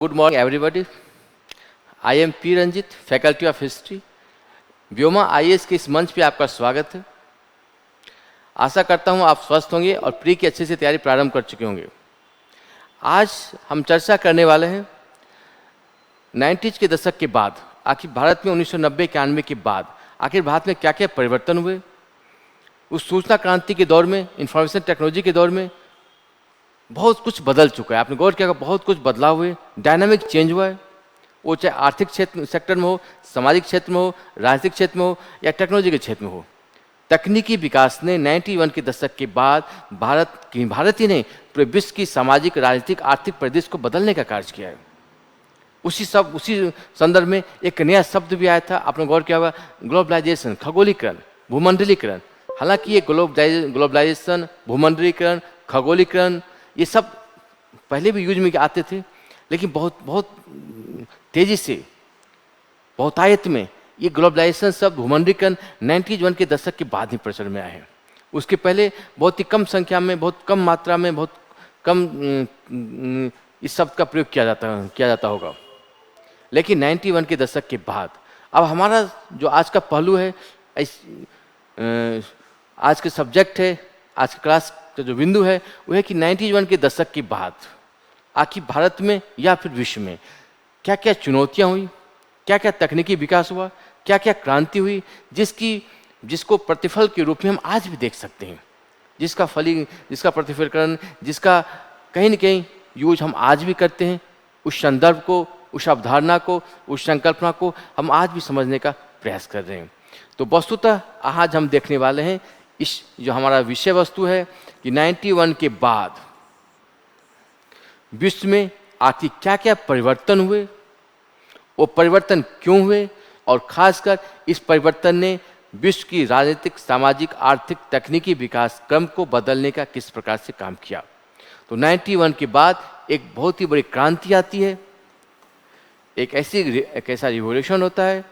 Good morning, everybody. I am P. Ranjit, faculty of history. Vyoma IAS के इस मंच पे आपका स्वागत है. आशा करता हूँ आप स्वस्थ होंगे और प्री की अच्छे से तैयारी प्रारंभ कर चुके होंगे. आज हम चर्चा करने वाले हैं 90s के दशक के बाद, आखिर भारत में 1990-91 के बाद आखिर भारत में क्या क्या परिवर्तन हुए. उस सूचना क्रांति के दौर में, इंफॉर्मेशन टेक्नोलॉजी के दौर में बहुत कुछ बदल चुका है. आपने गौर किया, बहुत कुछ बदलाव हुए, डायनामिक चेंज हुआ है. वो चाहे आर्थिक क्षेत्र सेक्टर में हो, सामाजिक क्षेत्र में हो, राजनीतिक क्षेत्र में हो या टेक्नोलॉजी के क्षेत्र में हो. तकनीकी विकास ने 91 के दशक के बाद भारत ही नहीं पूरे विश्व की सामाजिक, राजनीतिक, आर्थिक परिदृश्य को बदलने का कार्य किया है. उसी संदर्भ में एक नया शब्द भी आया था, आपने गौर किया होगा, ग्लोबलाइजेशन, खगोलीकरण, भूमंडलीकरण. हालांकि ये ग्लोबलाइजेशन, भूमंडलीकरण, खगोलीकरण ये सब पहले भी यूज में आते थे, लेकिन बहुत तेजी से, बहुतायत में ये ग्लोबलाइजेशन शब्द, भूमंडलीकरण 91 के दशक के बाद ही प्रचलन में आए हैं. उसके पहले बहुत ही कम संख्या में, बहुत कम मात्रा में, बहुत कम इस शब्द का प्रयोग किया जाता होगा. लेकिन 91 के दशक के बाद अब हमारा जो आज का पहलू है, आज के सब्जेक्ट है, आज की क्लास का जो बिंदु है वो है कि 91 के दशक के बाद आखिर भारत में या फिर विश्व में क्या क्या चुनौतियां हुई, क्या क्या तकनीकी विकास हुआ, क्या क्या क्रांति हुई, जिसको प्रतिफल के रूप में हम आज भी देख सकते हैं, जिसका प्रतिफलीकरण, जिसका कहीं न कहीं यूज हम आज भी करते हैं. उस संदर्भ को, उस अवधारणा को, उस संकल्पना को हम आज भी समझने का प्रयास कर रहे हैं. तो वस्तुतः आज हम देखने वाले हैं इस जो हमारा विषय वस्तु है कि 91 के बाद विश्व में आखिर क्या क्या परिवर्तन हुए, वो परिवर्तन क्यों हुए, और खासकर इस परिवर्तन ने विश्व की राजनीतिक, सामाजिक, आर्थिक, तकनीकी विकास क्रम को बदलने का किस प्रकार से काम किया. तो 91 के बाद एक बहुत ही बड़ी क्रांति आती है. एक ऐसा रिवॉल्यूशन होता है,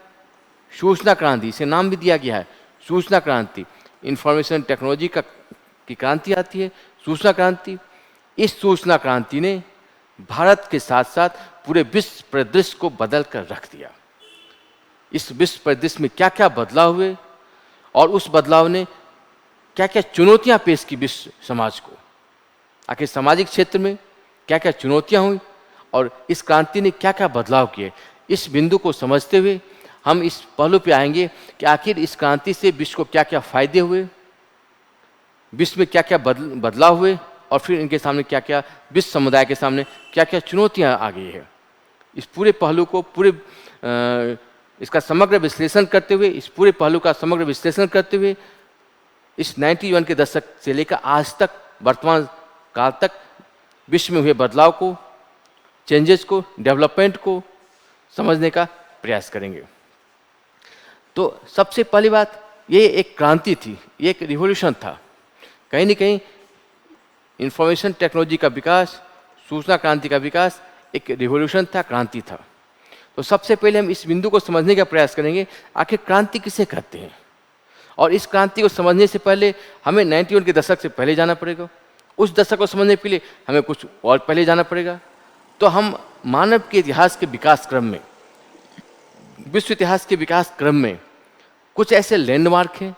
सूचना क्रांति, इसे नाम भी दिया गया है सूचना क्रांति. इंफॉर्मेशन टेक्नोलॉजी की क्रांति आती है, सूचना क्रांति. इस सूचना क्रांति ने भारत के साथ साथ पूरे विश्व परिदृश्य को बदल कर रख दिया. इस विश्व परिदृश्य में क्या क्या बदलाव हुए और उस बदलाव ने क्या क्या चुनौतियां पेश की विश्व समाज को, आखिर सामाजिक क्षेत्र में क्या क्या चुनौतियां हुई और इस क्रांति ने क्या क्या बदलाव किए. इस बिंदु को समझते हुए हम इस पहलू पे आएंगे कि आखिर इस क्रांति से विश्व को क्या क्या फायदे हुए, विश्व में क्या क्या बदलाव हुए, और फिर इनके सामने क्या क्या, विश्व समुदाय के सामने क्या क्या चुनौतियां आ गई है. इस पूरे पहलू को इसका समग्र विश्लेषण करते हुए, इस पूरे पहलू का समग्र विश्लेषण करते हुए इस 91 के दशक से लेकर आज तक, वर्तमान काल तक विश्व में हुए बदलाव को, चेंजेस को, डेवलपमेंट को समझने का प्रयास करेंगे. तो सबसे पहली बात, ये एक क्रांति थी, ये एक रिवॉल्यूशन था. कहीं न कहीं इंफॉर्मेशन टेक्नोलॉजी का विकास, सूचना क्रांति का विकास एक रिवॉल्यूशन था, क्रांति था. तो सबसे पहले हम इस बिंदु को समझने का प्रयास करेंगे, आखिर क्रांति किसे कहते हैं. और इस क्रांति को समझने से पहले हमें 91 के दशक से पहले जाना पड़ेगा. उस दशक को समझने के लिए हमें कुछ और पहले जाना पड़ेगा. तो हम मानव के इतिहास के विकास क्रम में, विश्व इतिहास के विकास क्रम में कुछ ऐसे लैंडमार्क हैं,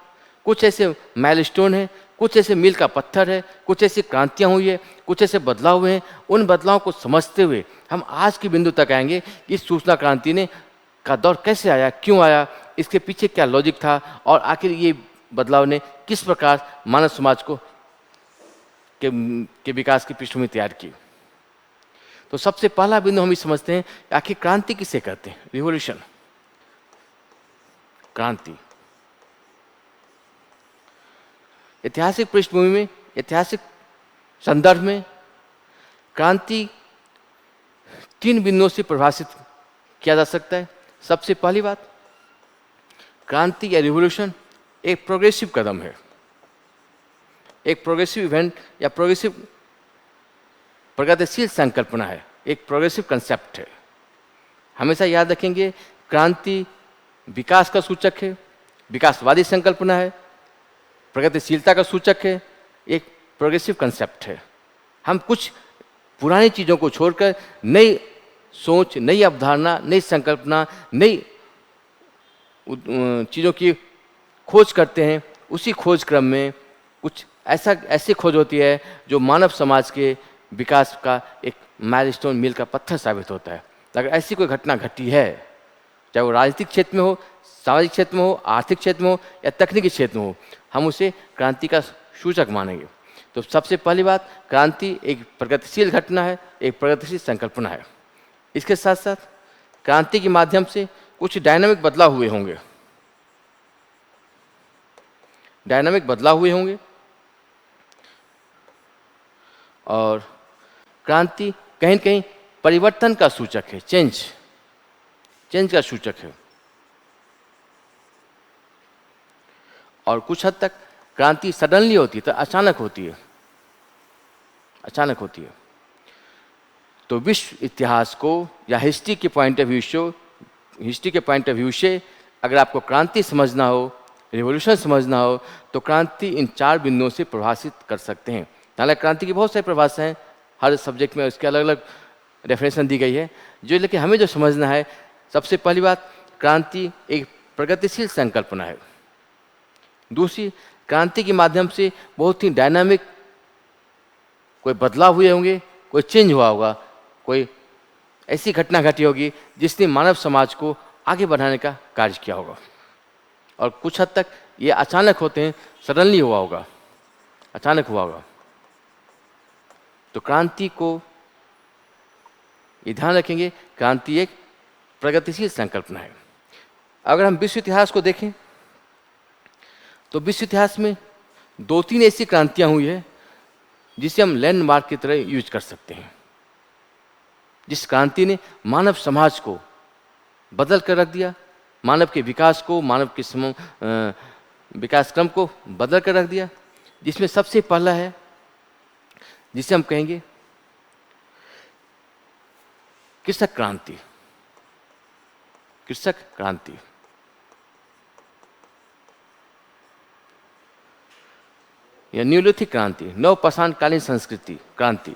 कुछ ऐसे माइलस्टोन हैं, कुछ ऐसे मील का पत्थर है, कुछ ऐसी क्रांतियां हुई है, कुछ ऐसे बदलाव हुए हैं. उन बदलाव को समझते हुए हम आज के बिंदु तक आएंगे कि इस सूचना क्रांति का दौर कैसे आया, क्यों आया, इसके पीछे क्या लॉजिक था, और आखिर ये बदलाव ने किस प्रकार मानव समाज को के विकास की पृष्ठभूमि तैयार की. तो सबसे पहला बिंदु हम ये समझते हैं, आखिर क्रांति किसे कहते हैं. रिवॉल्यूशन, क्रांति. ऐतिहासिक पृष्ठभूमि में, ऐतिहासिक संदर्भ में क्रांति 3 बिंदुओं से परिभाषित किया जा सकता है. सबसे पहली बात, क्रांति या रिवॉल्यूशन एक प्रोग्रेसिव कदम है, एक प्रोग्रेसिव इवेंट या प्रगतिशील संकल्पना है, एक प्रोग्रेसिव कंसेप्ट है. हमेशा याद रखेंगे, क्रांति विकास का सूचक है, विकासवादी संकल्पना है, प्रगतिशीलता का सूचक है, एक प्रोग्रेसिव कंसेप्ट है. हम कुछ पुरानी चीज़ों को छोड़कर नई सोच, नई अवधारणा, नई संकल्पना, नई चीज़ों की खोज करते हैं। उसी खोज क्रम में कुछ ऐसी खोज होती है जो मानव समाज के विकास का एक माइलस्टोन, मील का पत्थर साबित होता है। अगर ऐसी कोई घटना घटी है, चाहे वो राजनीतिक क्षेत्र में हो, सामाजिक क्षेत्र में हो, आर्थिक क्षेत्र में हो या तकनीकी क्षेत्र में हो, हम उसे क्रांति का सूचक मानेंगे। तो सबसे पहली बात, क्रांति एक प्रगतिशील घटना है, एक प्रगतिशील संकल्पना है। इसके साथ साथ क्रांति के माध्यम से कुछ डायनामिक बदलाव हुए होंगे, और क्रांति कहीं न कहीं परिवर्तन का सूचक है, चेंज का सूचक है। और कुछ हद तक क्रांति सडनली होती है, तो अचानक होती है। तो विश्व इतिहास को या हिस्ट्री के पॉइंट ऑफ व्यू से अगर आपको क्रांति समझना हो, रिवॉल्यूशन समझना हो, तो क्रांति इन 4 बिंदुओं से प्रभाषित कर सकते हैं। हालांकि क्रांति की बहुत सारी परिभाषा हैं, हर सब्जेक्ट में उसके अलग अलग डेफिनेशन दी गई है, लेकिन हमें जो समझना है, सबसे पहली बात, क्रांति एक प्रगतिशील संकल्पना है। दूसरी, क्रांति के माध्यम से बहुत ही डायनामिक कोई बदलाव हुए होंगे, कोई चेंज हुआ होगा, कोई ऐसी घटना घटी होगी जिसने मानव समाज को आगे बढ़ाने का कार्य किया होगा। और कुछ हद तक ये अचानक होते हैं, सडनली हुआ होगा। तो क्रांति को ये ध्यान रखेंगे, क्रांति एक प्रगतिशील संकल्पना है। अगर हम विश्व इतिहास को देखें तो विश्व इतिहास में 2-3 ऐसी क्रांतियां हुई है जिसे हम लैंडमार्क की तरह यूज कर सकते हैं। जिस क्रांति ने मानव समाज को बदल कर रख दिया, मानव के विकास को, मानव के विकास क्रम को बदल कर रख दिया। जिसमें सबसे पहला है, जिसे हम कहेंगे कृषक क्रांति। या न्यूलिथिक क्रांति, नवपाषाणकालीन संस्कृति क्रांति।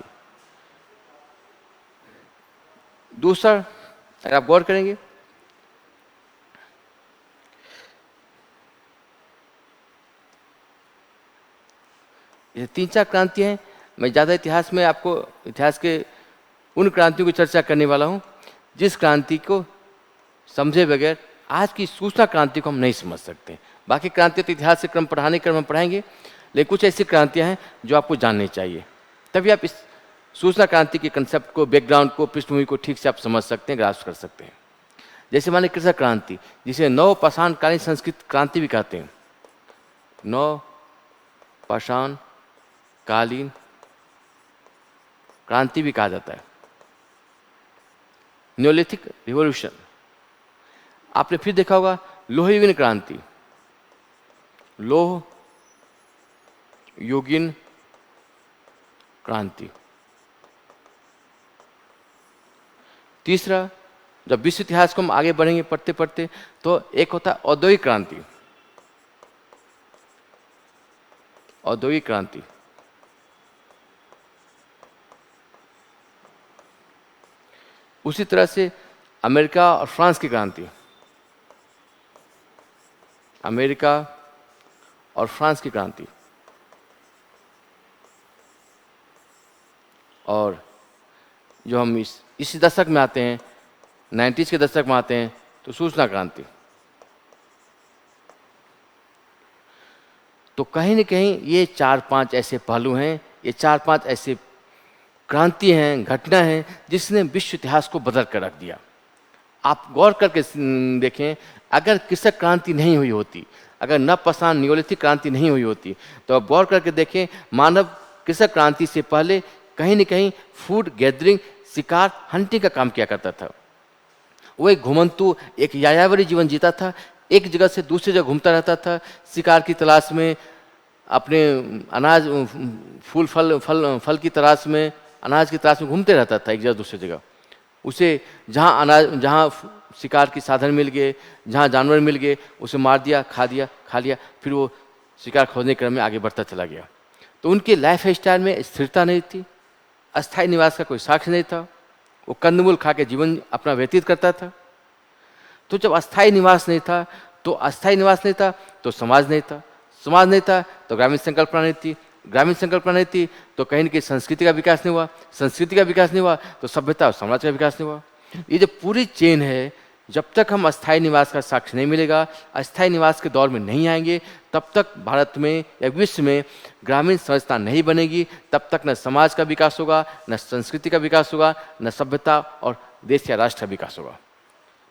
दूसरा, अगर आप गौर करेंगे, ये 3-4 क्रांतियां हैं। मैं ज़्यादा इतिहास में आपको इतिहास के उन क्रांतियों की चर्चा करने वाला हूं जिस क्रांति को समझे बगैर आज की सूचना क्रांति को हम नहीं समझ सकते। बाकी क्रांति तो इतिहास के क्रम हम पढ़ाएंगे, लेकिन कुछ ऐसी क्रांतियां हैं जो आपको जाननी चाहिए, तभी आप इस सूचना क्रांति के कंसेप्ट को, बैकग्राउंड को, पृष्ठभूमि को ठीक से आप समझ सकते हैं, ग्रास्प कर सकते हैं। जैसे माने कृषक क्रांति, जिसे नवपाषाणकालीन संस्कृत क्रांति भी कहते हैं। नवपाषाणकालीन क्रांति भी कहा जाता है। Neolithic revolution. आपने फिर देखा होगा लोहयुगीन क्रांति, लोह युगीन क्रांति। तीसरा, जब विश्व इतिहास को हम आगे बढ़ेंगे पढ़ते पढ़ते, तो एक होता है औद्योगिक क्रांति। उसी तरह से अमेरिका और फ्रांस की क्रांति, और जो हम इस दशक में आते हैं, 90s के दशक में आते हैं, तो सूचना क्रांति। तो कहीं न कहीं ये 4-5 ऐसे पहलू हैं, ये 4-5 ऐसे क्रांति हैं, घटना हैं जिसने विश्व इतिहास को बदल कर रख दिया। आप गौर करके देखें, अगर कृषक क्रांति नहीं हुई होती, अगर नवपाषाण न्योलिथिक क्रांति नहीं हुई होती, तो आप गौर करके देखें, मानव कृषक क्रांति से पहले कहीं न कहीं फूड गैदरिंग, शिकार, हंटिंग का काम किया करता था। वो एक घुमंतु, एक यायावरी जीवन जीता था, एक जगह से दूसरी जगह घूमता रहता था, शिकार की तलाश में, अपने अनाज, फल की तलाश में, अनाज की तलाश में घूमते रहता था एक जगह दूसरी जगह। उसे जहाँ शिकार की साधन मिल गए, जहाँ जानवर मिल गए, उसे मार दिया, खा लिया, फिर वो शिकार खोजने के क्रम में आगे बढ़ता चला गया। तो उनके लाइफ स्टाइल में स्थिरता नहीं थी, अस्थायी निवास का कोई साक्ष्य नहीं था, वो कंदमूल खा के जीवन अपना व्यतीत करता था। तो जब अस्थायी निवास नहीं था तो समाज नहीं था, समाज नहीं था तो ग्रामीण संकल्पना नहीं थी, ग्रामीण संकल्पना नहीं थी तो कहीं न कहीं संस्कृति का विकास नहीं हुआ, संस्कृति का विकास नहीं हुआ तो सभ्यता और समाज का विकास नहीं हुआ। ये जो पूरी चेन है, जब तक हम अस्थायी निवास का साक्ष्य नहीं मिलेगा, अस्थायी निवास के दौर में नहीं आएंगे, तब तक भारत में या विश्व में ग्रामीण संरचना नहीं बनेगी, तब तक न समाज का विकास होगा, न संस्कृति का विकास होगा, न सभ्यता और देश या राष्ट्र का विकास होगा।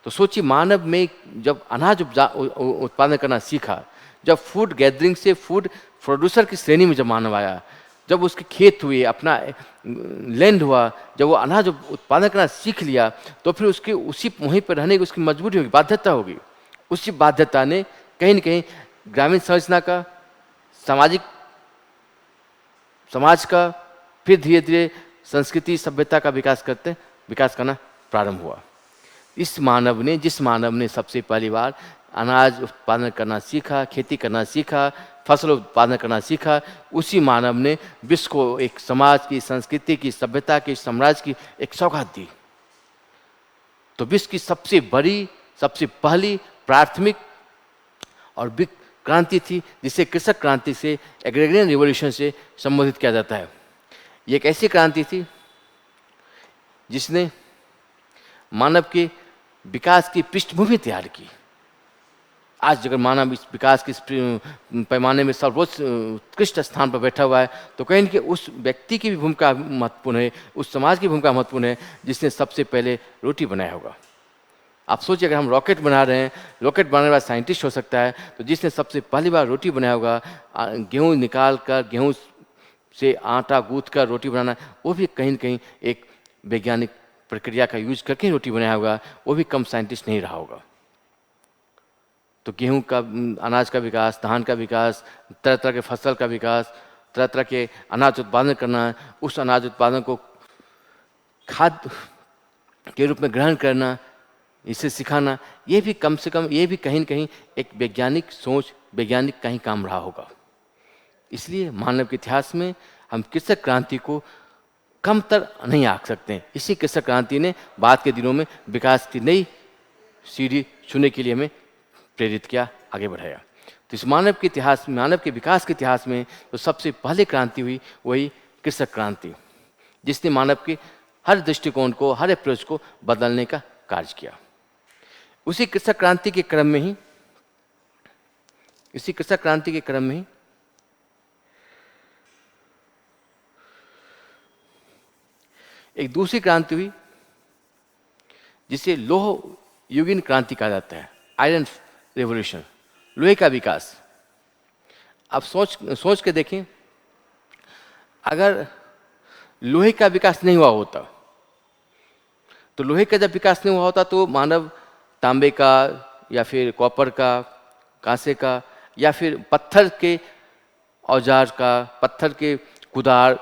तो सोचिए, मानव में जब अनाज उत्पादन करना सीखा, जब फूड गैदरिंग से फूड प्रोड्यूसर की श्रेणी में जब मानव आया, जब उसके खेत हुए, अपना लैंड हुआ, जब वो अनाज उत्पादन करना सीख लिया, तो फिर उसके उसी वहीं पर रहने की उसकी मजबूरी होगी, बाध्यता होगी। उसी बाध्यता ने कहीं न कहीं ग्रामीण संरचना का, समाज का, फिर धीरे धीरे संस्कृति सभ्यता का विकास करना प्रारंभ हुआ। जिस मानव ने सबसे पहली बार अनाज उत्पादन करना सीखा, खेती करना सीखा, फसल उत्पादन करना सीखा, उसी मानव ने विश्व को एक समाज की, संस्कृति की, सभ्यता की, साम्राज्य की एक सौगात दी। तो विश्व की सबसे बड़ी, सबसे पहली प्राथमिक और बिग क्रांति थी, जिसे कृषक क्रांति से, एग्रेरियन रिवॉल्यूशन से संबोधित किया जाता है। ये एक ऐसी क्रांति थी जिसने मानव के विकास की पृष्ठभूमि तैयार की। आज अगर मानव इस विकास के पैमाने में सर्वोच्च उत्कृष्ट स्थान पर बैठा हुआ है, तो कहीं न कहीं उस व्यक्ति की भी भूमिका महत्वपूर्ण है, उस समाज की भूमिका महत्वपूर्ण है जिसने सबसे पहले रोटी बनाया होगा। आप सोचिए, अगर हम रॉकेट बना रहे हैं, रॉकेट बनाने वाला साइंटिस्ट हो सकता है, तो जिसने सबसे पहली बार रोटी बनाया होगा, गेहूँ निकाल कर, गेहूँ से आटा गूँथ कर रोटी बनाना, वो भी कहीं न कहीं एक वैज्ञानिक प्रक्रिया का यूज करके रोटी बनाया होगा, वो भी कम साइंटिस्ट नहीं रहा होगा। तो गेहूं का, अनाज का विकास, धान का विकास, तरह तरह के फसल का विकास, तरह तरह के अनाज उत्पादन करना, उस अनाज उत्पादन को खाद्य के रूप में ग्रहण करना, इसे सिखाना, ये भी कम से कम, ये भी कहीं न कहीं एक वैज्ञानिक सोच, वैज्ञानिक का ही काम रहा होगा। इसलिए मानव के इतिहास में हम कृषक क्रांति को कमतर नहीं आंक सकते। इसी कृषक क्रांति ने बाद के दिनों में विकास की नई सीढ़ी छूने के लिए हमें प्रेरित किया, आगे बढ़ाया। तो इस मानव के इतिहास में, मानव के विकास के इतिहास में तो सबसे पहले क्रांति हुई वही कृषक क्रांति, जिसने मानव के हर दृष्टिकोण को, हर अप्रोच को बदलने का कार्य किया। उसी कृषक क्रांति के क्रम में ही एक दूसरी क्रांति हुई जिसे लोह युगीन क्रांति कहा जाता है, आयरन रेवोल्यूशन, लोहे का विकास। अब सोच के देखें, अगर लोहे का विकास नहीं हुआ होता, तो लोहे का जब विकास नहीं हुआ होता तो मानव तांबे का या फिर कॉपर का, कांसे का, या फिर पत्थर के औजार का, पत्थर के कुदार,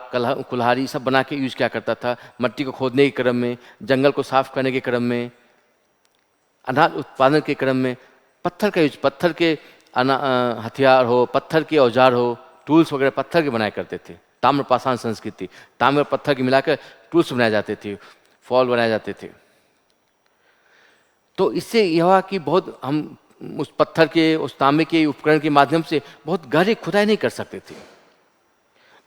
कुल्हाड़ी सब बना के यूज किया करता था। मट्टी को खोदने के क्रम में, जंगल को साफ करने के क्रम में, अनाज उत्पादन के क्रम में पत्थर का यूज, पत्थर के हथियार हो, पत्थर के औजार हो, टूल्स वगैरह पत्थर के बनाया करते थे। ताम्रपाषाण संस्कृति, ताम्र पत्थर के मिलाकर टूल्स बनाए जाते थे, फॉल बनाए जाते थे। तो इससे यह हुआ कि बहुत हम उस पत्थर के, उस तांबे के उपकरण के माध्यम से बहुत गहरी खुदाई नहीं कर सकते थे।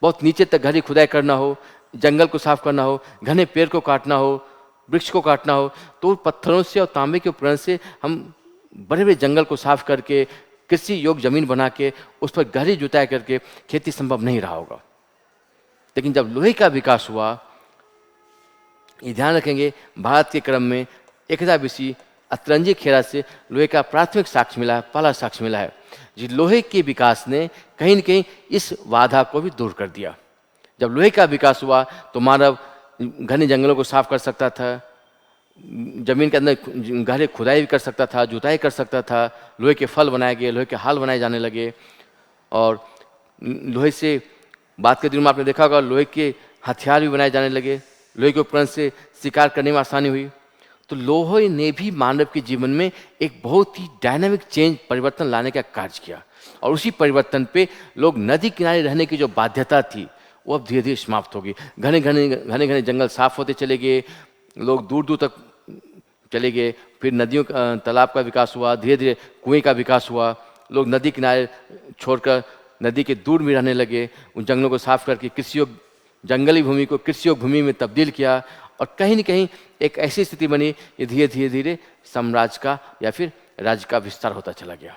बहुत नीचे तक गहरी खुदाई करना हो, जंगल को साफ करना हो, घने पेड़ को काटना हो, वृक्ष को काटना हो, तो पत्थरों से और तांबे के उपकरण से हम बड़े बड़े जंगल को साफ करके, कृषि योग्य जमीन बना के, उस पर गहरी जुताई करके खेती संभव नहीं रहा होगा। लेकिन जब लोहे का विकास हुआ, ये ध्यान रखेंगे, भारत के क्रम में 1000 अतरंजी खेरा से लोहे का प्राथमिक साक्ष्य मिला है, पहला साक्ष्य मिला है। जिस लोहे के विकास ने कहीं न कहीं इस बाधा को भी दूर कर दिया। जब लोहे का विकास हुआ तो मानव घने जंगलों को साफ कर सकता था, जमीन के अंदर गहरे खुदाई भी कर सकता था, जुताई कर सकता था, लोहे के फल बनाए गए, लोहे के हाल बनाए जाने लगे, और लोहे से बाद के दिनों में आपने देखा होगा लोहे के हथियार भी बनाए जाने लगे, लोहे के उपकरण से शिकार करने में आसानी हुई। तो लोहे ने भी मानव के जीवन में एक बहुत ही डायनामिक चेंज, परिवर्तन लाने का कार्य किया, और उसी परिवर्तन पे लोग नदी किनारे रहने की जो बाध्यता थी वो अब धीरे धीरे समाप्त होगी। घने घने जंगल साफ होते चले गए, लोग दूर दूर तक चले गए। फिर नदियों का, तालाब का विकास हुआ, धीरे धीरे कुएं का विकास हुआ। लोग नदी किनारे छोड़कर नदी के दूर में रहने लगे। उन जंगलों को साफ करके कृषि योग्य जंगली भूमि को कृषि योग्य भूमि में तब्दील किया, और कहीं न कहीं एक ऐसी स्थिति बनी कि धीरे धीरे धीरे साम्राज्य का या फिर राज्य का विस्तार होता चला गया।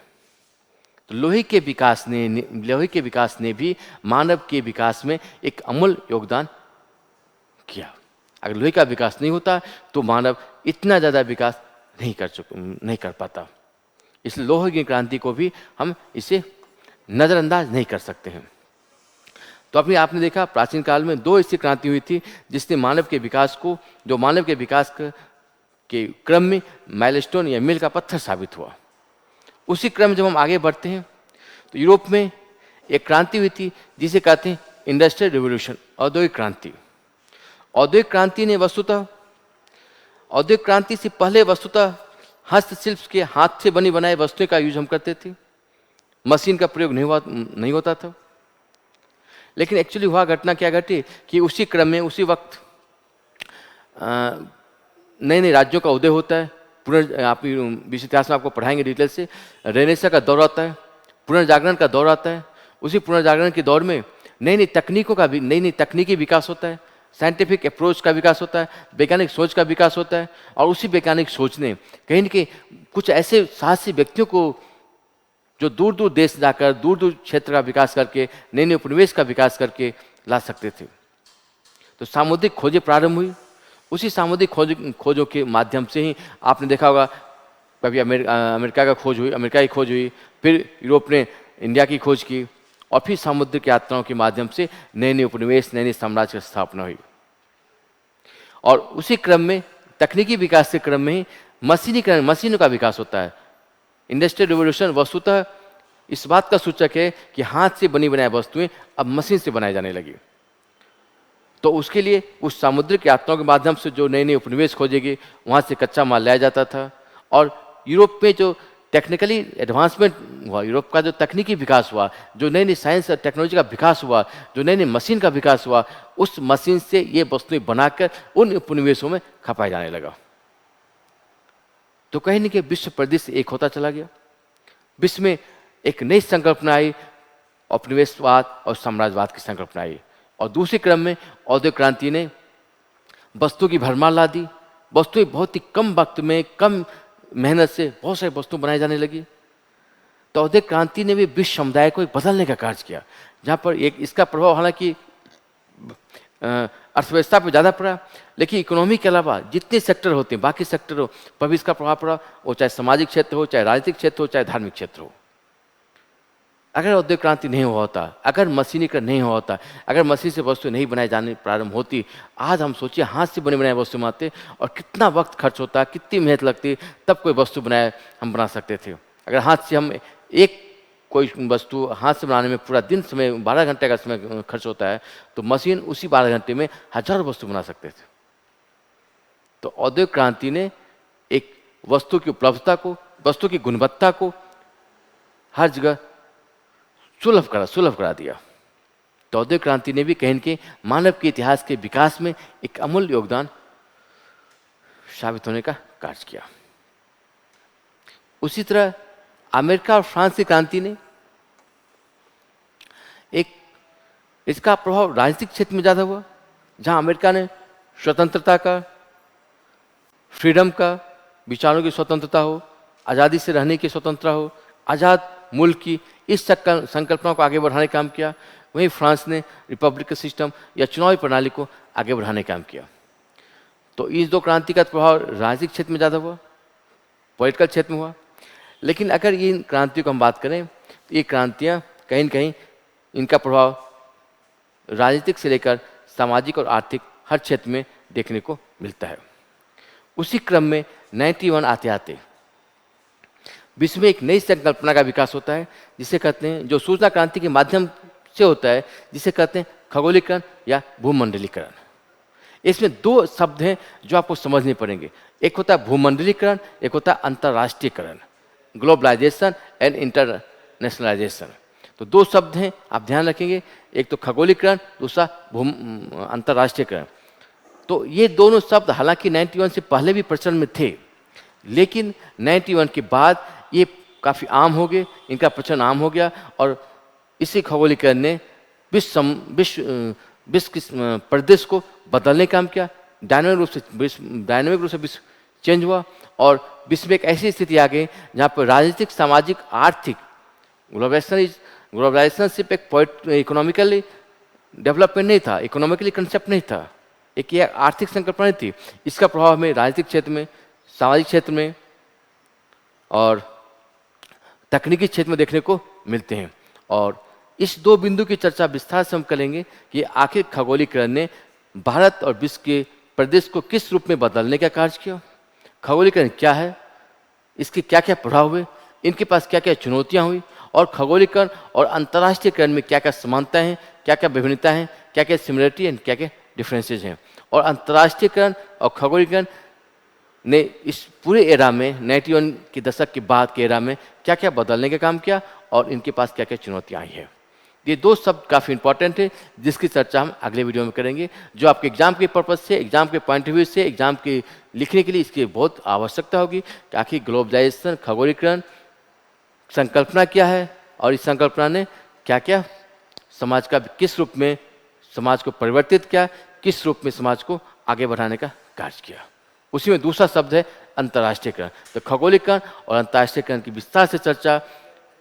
तो लोहे के विकास ने भी मानव के विकास में एक अमूल्य योगदान किया। अगर लोहे का विकास नहीं होता तो मानव इतना ज़्यादा विकास नहीं कर पाता। इसलिए लोहे की क्रांति को भी हम इसे नज़रअंदाज नहीं कर सकते हैं। तो आपने देखा प्राचीन काल में दो ऐसी क्रांति हुई थी जिसने मानव के विकास के क्रम में माइलस्टोन या मील का पत्थर साबित हुआ। उसी क्रम में जब हम आगे बढ़ते हैं तो यूरोप में एक क्रांति हुई थी जिसे कहते हैं इंडस्ट्रियल रिवोल्यूशन, औद्योगिक क्रांति। औद्योगिक क्रांति से पहले वस्तुतः हस्तशिल्प के हाथ से बनी बनाई वस्तुएं का यूज हम करते थे, मशीन का प्रयोग नहीं होता था। लेकिन एक्चुअली घटना क्या घटी कि उसी क्रम में उसी वक्त नए नए राज्यों का उदय होता है। आप विश्व इतिहास में आपको पढ़ाएंगे डिटेल से। रेनेसां का दौर आता है, पुनर्जागरण का दौर आता है। उसी पुनर्जागरण के दौर में नई नई तकनीकी विकास होता है, साइंटिफिक अप्रोच का विकास होता है, वैज्ञानिक सोच का विकास होता है। और उसी वैज्ञानिक सोच ने कहीं न कहीं कुछ ऐसे साहसी व्यक्तियों को जो दूर दूर देश जाकर दूर दूर क्षेत्र का विकास करके नए नए उपनिवेश का विकास करके ला सकते थे। तो सामुद्रिक खोजें प्रारंभ हुई। उसी सामुद्रिक खोजों के माध्यम से ही आपने देखा होगा कभी अमेरिका की खोज हुई, फिर यूरोप ने इंडिया की खोज की, और फिर सामुद्रिक यात्राओं के माध्यम से नए नए उपनिवेश, नए नए साम्राज्य की स्थापना हुई। और उसी क्रम में तकनीकी विकास के क्रम में ही मशीनों का विकास होता है। इंडस्ट्रियल रिवोल्यूशन वस्तुतः इस बात का सूचक है कि हाथ से बनी बनाई वस्तुएं अब मशीन से बनाई जाने लगी। तो उसके लिए उस सामुद्रिक यात्राओं के माध्यम से जो नए नए उपनिवेश खोजेगी, वहाँ से कच्चा माल लाया जाता था। और यूरोप में जो टेक्निकली एडवांसमेंट हुआ, यूरोप का जो तकनीकी विकास हुआ, जो नई नई साइंस और टेक्नोलॉजी का विकास हुआ, जो नई नई मशीन का विकास हुआ, उस मशीन से ये वस्तुएं बनाकर उन उपनिवेशों में खपाया जाने लगा। तो कहीं न कहीं विश्व परिदृश्य एक होता चला गया। विश्व में एक नई संकल्पना आई, उपनिवेशवाद और साम्राज्यवाद की संकल्पना आई। और दूसरे क्रम में औद्योगिक क्रांति ने वस्तु की भरमार ला दी। वस्तुएं बहुत ही कम वक्त में, कम मेहनत से बहुत सारी वस्तु बनाई जाने लगी। तो औद्योगिक क्रांति ने भी विश्व समुदाय को बदलने का कार्य किया, जहाँ पर इसका प्रभाव हालांकि अर्थव्यवस्था पर ज़्यादा पड़ा, लेकिन इकोनॉमी के अलावा जितने सेक्टर होते हैं, बाकी सेक्टरों पर भी इसका प्रभाव पड़ा। वो चाहे सामाजिक क्षेत्र हो, चाहे राजनीतिक क्षेत्र हो, चाहे धार्मिक क्षेत्र हो। अगर औद्योगिक क्रांति नहीं हुआ होता, अगर मशीनीकरण नहीं हुआ होता, अगर मशीन से वस्तु नहीं बनाई जाने प्रारंभ होती, आज हम सोचिए हाथ से बने बनाए वस्तु बनाते और कितना वक्त खर्च होता, कितनी मेहनत लगती, तब कोई वस्तु हम बना सकते थे। अगर हाथ से हम कोई वस्तु हाथ से बनाने में पूरा दिन समय 12 घंटे का समय खर्च होता है, तो मशीन उसी 12 घंटे में हजारों वस्तु बना सकते थे। तो औद्योगिक क्रांति ने एक वस्तु की उपलब्धता को, वस्तु की गुणवत्ता को हर जगह सुलभ करा दिया। तो औद्योगिक क्रांति ने भी कहीं न कहीं मानव के इतिहास के विकास में एक अमूल्य योगदान साबित होने का कार्य किया। उसी तरह अमेरिका और फ्रांस की क्रांति ने इसका प्रभाव राजनीतिक क्षेत्र में ज़्यादा हुआ, जहां अमेरिका ने स्वतंत्रता का, फ्रीडम का, विचारों की स्वतंत्रता हो, आज़ादी से रहने की स्वतंत्रता हो, आज़ाद मुल्क की इस संकल्पना को आगे बढ़ाने का काम किया। वहीं फ्रांस ने रिपब्लिकन सिस्टम या चुनावी प्रणाली को आगे बढ़ाने का काम किया। तो इस दो क्रांति का प्रभाव राजनीतिक क्षेत्र में ज़्यादा हुआ, पॉलिटिकल क्षेत्र में हुआ। लेकिन अगर इन क्रांतियों को हम बात करें तो ये क्रांतियाँ कहीं न कहीं इनका प्रभाव राजनीतिक से लेकर सामाजिक और आर्थिक हर क्षेत्र में देखने को मिलता है। उसी क्रम में 91 आते विश्व में एक नई संकल्पना का विकास होता है, जिसे कहते हैं, जो सूचना क्रांति के माध्यम से होता है, जिसे कहते हैं खगोलीकरण या भूमंडलीकरण। इसमें दो शब्द हैं जो आपको समझने पड़ेंगे। एक होता है भूमंडलीकरण, एक होता है अंतर्राष्ट्रीयकरण, ग्लोबलाइजेशन एंड इंटरनेशनलाइजेशन। तो दो शब्द हैं, आप ध्यान रखेंगे, एक तो खगोलीकरण, दूसरा अंतर्राष्ट्रीयकरण। तो ये दोनों शब्द हालांकि 91 से पहले भी प्रचलन में थे, लेकिन 91 के बाद ये काफ़ी आम हो गए, इनका प्रचलन आम हो गया और इसी खगोलीकरण ने विश्व के परिदृश्य को बदलने का काम किया। डायनामिक रूप से विश्व चेंज हुआ और विश्व में एक ऐसी स्थिति आ गई जहाँ पर राजनीतिक, सामाजिक, आर्थिक ग्लोबलाइजेशन एक इकोनॉमिकली डेवलपमेंट नहीं था, इकोनॉमिकली कंसेप्ट नहीं था, एक ये आर्थिक संकल्पना नहीं थी। इसका प्रभाव हमें राजनीतिक क्षेत्र में, सामाजिक क्षेत्र में और तकनीकी क्षेत्र में देखने को मिलते हैं। और इस दो बिंदु की चर्चा विस्तार से हम करेंगे कि आखिर खगोलीकरण ने भारत और विश्व के प्रदेश को किस रूप में बदलने का कार्य किया, खगोलीकरण क्या है, इसके क्या क्या प्रभाव हुए, इनके पास क्या क्या चुनौतियां हुई और खगोलीकरण और अंतर्राष्ट्रीयकरण में क्या क्या समानताएं हैं, क्या क्या विभिन्नता हैं, क्या क्या सिमिलरिटी एंड क्या क्या डिफरेंसेज हैं। और अंतर्राष्ट्रीयकरण और खगोलीकरण ने इस पूरे एरा में 91 के दशक के बाद के एरा में क्या क्या बदलने का काम किया और इनके पास क्या क्या चुनौतियाँ आई हैं। ये दो शब्द काफ़ी इंपॉर्टेंट है जिसकी चर्चा हम अगले वीडियो में करेंगे, जो आपके एग्जाम के पर्पज़ से, एग्जाम के पॉइंट ऑफ व्यू से, एग्जाम के लिखने के लिए इसकी बहुत आवश्यकता होगी कि आखिर ग्लोबलाइजेशन, खगोलीकरण संकल्पना क्या है और इस संकल्पना ने क्या क्या समाज का किस रूप में समाज को परिवर्तित किया, किस रूप में समाज को आगे बढ़ाने का कार्य किया। उसी में दूसरा शब्द है अंतर्राष्ट्रीयकरण। तो खगोलीकरण और अंतर्राष्ट्रीयकरण की विस्तार से चर्चा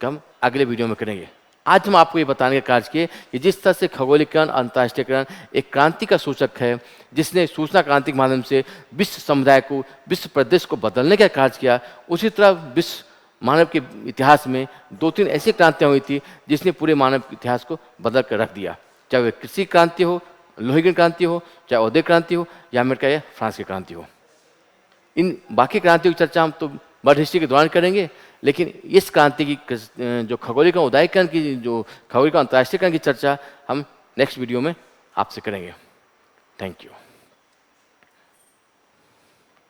हम अगले वीडियो में करेंगे। आज हम आपको ये बताने का कार्य किए कि जिस तरह से खगोलीकरण, अंतर्राष्ट्रीयकरण एक क्रांति का सूचक है जिसने सूचना क्रांति के माध्यम से विश्व समुदाय को, विश्व प्रदेश को बदलने का कार्य किया, उसी तरह विश्व मानव के इतिहास में 2-3 ऐसी क्रांतियाँ हुई थी जिसने पूरे मानव इतिहास को बदल कर रख दिया, चाहे वह कृषि क्रांति हो, लोहे की क्रांति हो, चाहे औद्योगिक क्रांति हो या अमेरिका या फ्रांस की क्रांति हो। इन बाकी क्रांतियों की चर्चा हम तो वर्ल्ड हिस्ट्री के दौरान करेंगे, लेकिन इस क्रांति की जो खगोलीकरण, उदारीकरण की, जो खगोलीकरण अंतर्राष्ट्रीयकरण की चर्चा हम नेक्स्ट वीडियो में आपसे करेंगे। Thank you.